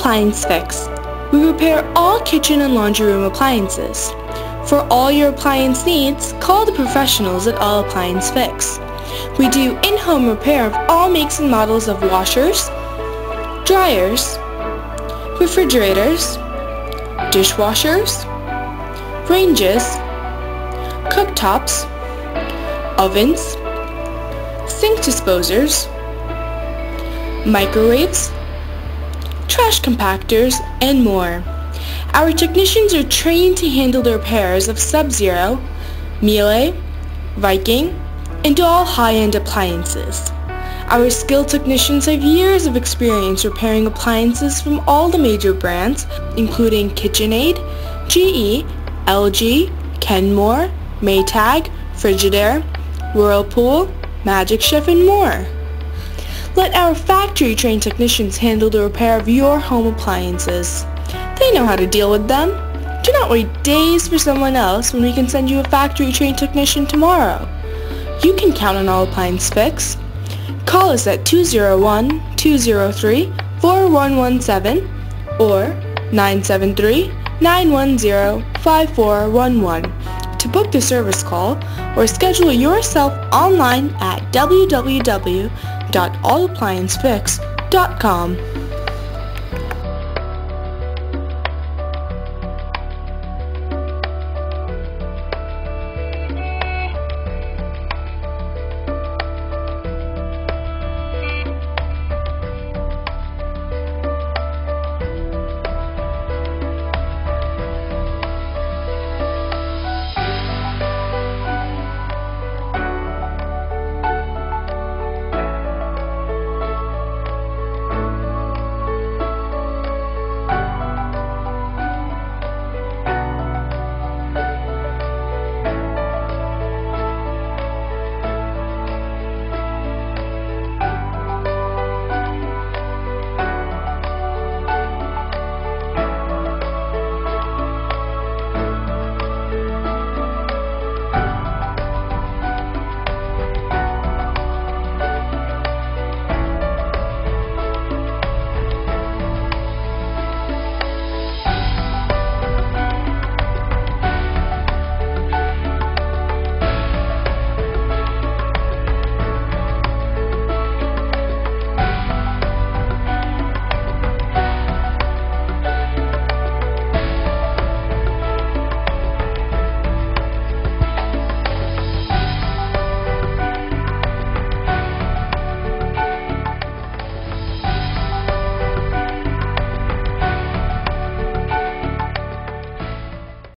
Appliance Fix. We repair all kitchen and laundry room appliances. For all your appliance needs, call the professionals at All Appliance Fix. We do in-home repair of all makes and models of washers, dryers, refrigerators, dishwashers, ranges, cooktops, ovens, sink disposers, microwaves, trash compactors, and more. Our technicians are trained to handle the repairs of Sub-Zero, Miele, Viking, and all high-end appliances. Our skilled technicians have years of experience repairing appliances from all the major brands, including KitchenAid, GE, LG, Kenmore, Maytag, Frigidaire, Whirlpool, Magic Chef, and more. Let our factory-trained technicians handle the repair of your home appliances. They know how to deal with them. Do not wait days for someone else when we can send you a factory-trained technician tomorrow. You can count on All Appliance Fix. Call us at 201-203-4117 or 973-910-5411 to book the service call or schedule it yourself online at www.allappliancefix.com.